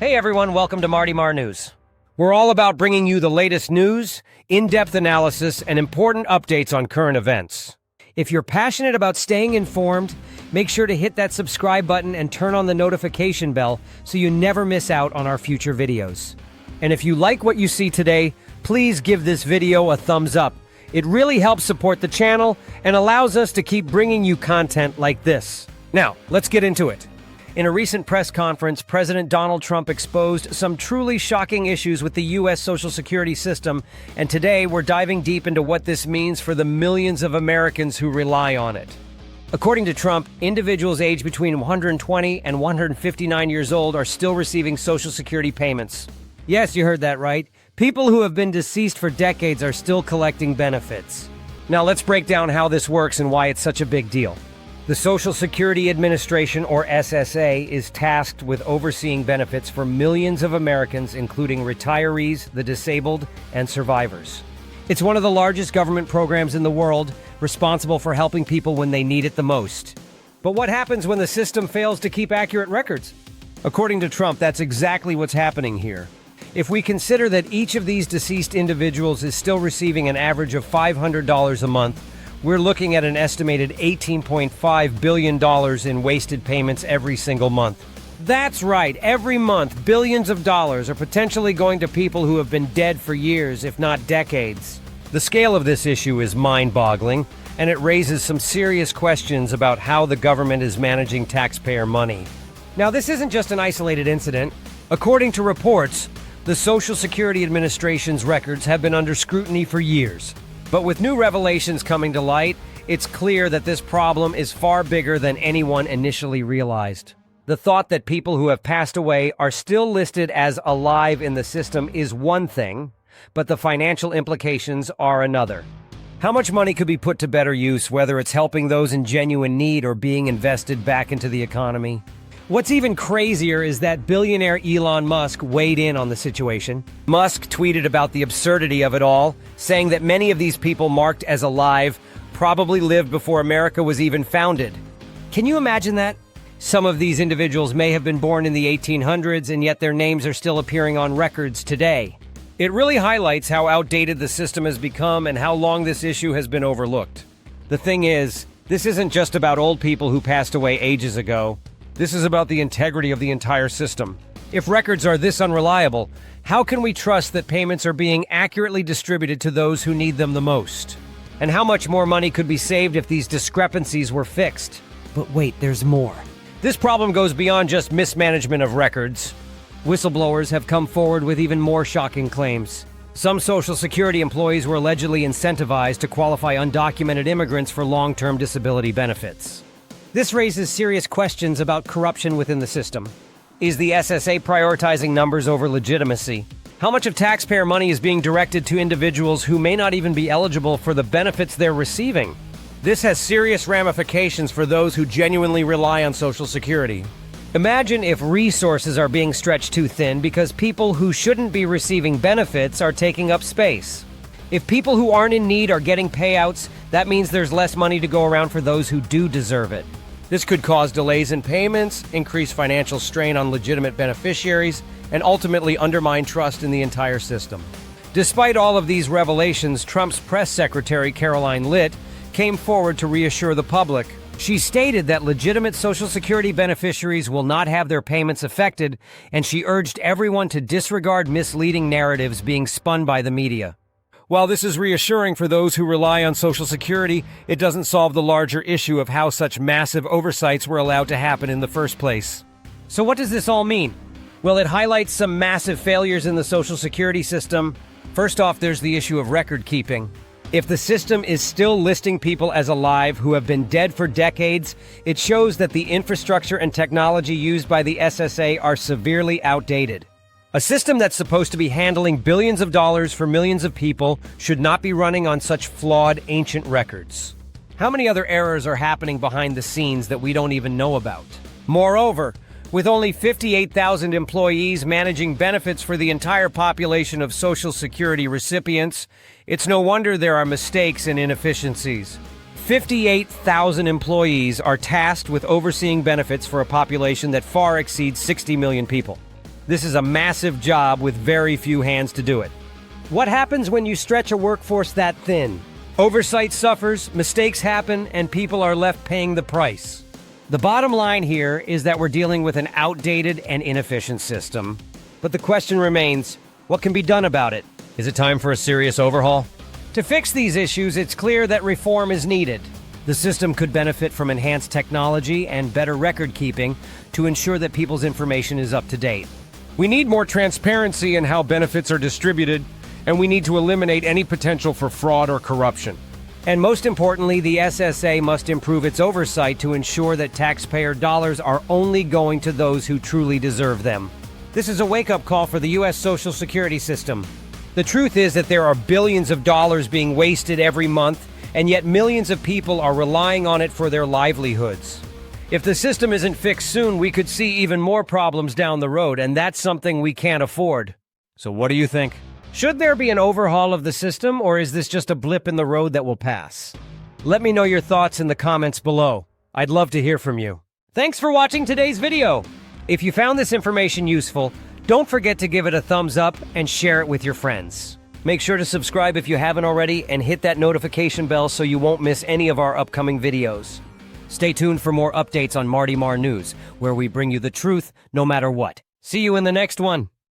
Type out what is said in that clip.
Hey everyone, welcome to Marty Mar News. We're all about bringing you the latest news, in-depth analysis, and important updates on current events. If you're passionate about staying informed, make sure to hit that subscribe button and turn on the notification bell so you never miss out on our future videos. And if you like what you see today, please give this video a thumbs up. It really helps support the channel and allows us to keep bringing you content like this. Now, let's get into it. In a recent press conference, President Donald Trump exposed some truly shocking issues with the U.S. Social Security system, and today we're diving deep into what this means for the millions of Americans who rely on it. According to Trump, individuals aged between 120 and 159 years old are still receiving Social Security payments. Yes, you heard that right. People who have been deceased for decades are still collecting benefits. Now let's break down how this works and why it's such a big deal. The Social Security Administration, or SSA, is tasked with overseeing benefits for millions of Americans, including retirees, the disabled, and survivors. It's one of the largest government programs in the world, responsible for helping people when they need it the most. But what happens when the system fails to keep accurate records? According to Trump, that's exactly what's happening here. If we consider that each of these deceased individuals is still receiving an average of $500 a month, we're looking at an estimated $18.5 billion in wasted payments every single month. That's right, every month, billions of dollars are potentially going to people who have been dead for years, if not decades. The scale of this issue is mind-boggling, and it raises some serious questions about how the government is managing taxpayer money. Now, this isn't just an isolated incident. According to reports, the Social Security Administration's records have been under scrutiny for years. But with new revelations coming to light, it's clear that this problem is far bigger than anyone initially realized. The thought that people who have passed away are still listed as alive in the system is one thing, but the financial implications are another. How much money could be put to better use, whether it's helping those in genuine need or being invested back into the economy? What's even crazier is that billionaire Elon Musk weighed in on the situation. Musk tweeted about the absurdity of it all, saying that many of these people marked as alive probably lived before America was even founded. Can you imagine that? Some of these individuals may have been born in the 1800s, and yet their names are still appearing on records today. It really highlights how outdated the system has become and how long this issue has been overlooked. The thing is, this isn't just about old people who passed away ages ago. This is about the integrity of the entire system. If records are this unreliable, how can we trust that payments are being accurately distributed to those who need them the most? And how much more money could be saved if these discrepancies were fixed? But wait, there's more. This problem goes beyond just mismanagement of records. Whistleblowers have come forward with even more shocking claims. Some Social Security employees were allegedly incentivized to qualify undocumented immigrants for long-term disability benefits. This raises serious questions about corruption within the system. Is the SSA prioritizing numbers over legitimacy? How much of taxpayer money is being directed to individuals who may not even be eligible for the benefits they're receiving? This has serious ramifications for those who genuinely rely on Social Security. Imagine if resources are being stretched too thin because people who shouldn't be receiving benefits are taking up space. If people who aren't in need are getting payouts, that means there's less money to go around for those who do deserve it. This could cause delays in payments, increase financial strain on legitimate beneficiaries, and ultimately undermine trust in the entire system. Despite all of these revelations, Trump's press secretary, Caroline Litt, came forward to reassure the public. She stated that legitimate Social Security beneficiaries will not have their payments affected, and she urged everyone to disregard misleading narratives being spun by the media. While this is reassuring for those who rely on Social Security, it doesn't solve the larger issue of how such massive oversights were allowed to happen in the first place. So what does this all mean? Well, it highlights some massive failures in the Social Security system. First off, there's the issue of record keeping. If the system is still listing people as alive who have been dead for decades, it shows that the infrastructure and technology used by the SSA are severely outdated. A system that's supposed to be handling billions of dollars for millions of people should not be running on such flawed, ancient records. How many other errors are happening behind the scenes that we don't even know about? Moreover, with only 58,000 employees managing benefits for the entire population of Social Security recipients, it's no wonder there are mistakes and inefficiencies. 58,000 employees are tasked with overseeing benefits for a population that far exceeds 60 million people. This is a massive job with very few hands to do it. What happens when you stretch a workforce that thin? Oversight suffers, mistakes happen, and people are left paying the price. The bottom line here is that we're dealing with an outdated and inefficient system. But the question remains, what can be done about it? Is it time for a serious overhaul? To fix these issues, it's clear that reform is needed. The system could benefit from enhanced technology and better record keeping to ensure that people's information is up to date. We need more transparency in how benefits are distributed, and we need to eliminate any potential for fraud or corruption. And most importantly, the SSA must improve its oversight to ensure that taxpayer dollars are only going to those who truly deserve them. This is a wake-up call for the U.S. Social Security system. The truth is that there are billions of dollars being wasted every month, and yet millions of people are relying on it for their livelihoods. If the system isn't fixed soon, we could see even more problems down the road, and that's something we can't afford. So what do you think? Should there be an overhaul of the system, or is this just a blip in the road that will pass? Let me know your thoughts in the comments below. I'd love to hear from you. Thanks for watching today's video. If you found this information useful, don't forget to give it a thumbs up and share it with your friends. Make sure to subscribe if you haven't already and hit that notification bell so you won't miss any of our upcoming videos. Stay tuned for more updates on Marty Mar News, where we bring you the truth no matter what. See you in the next one.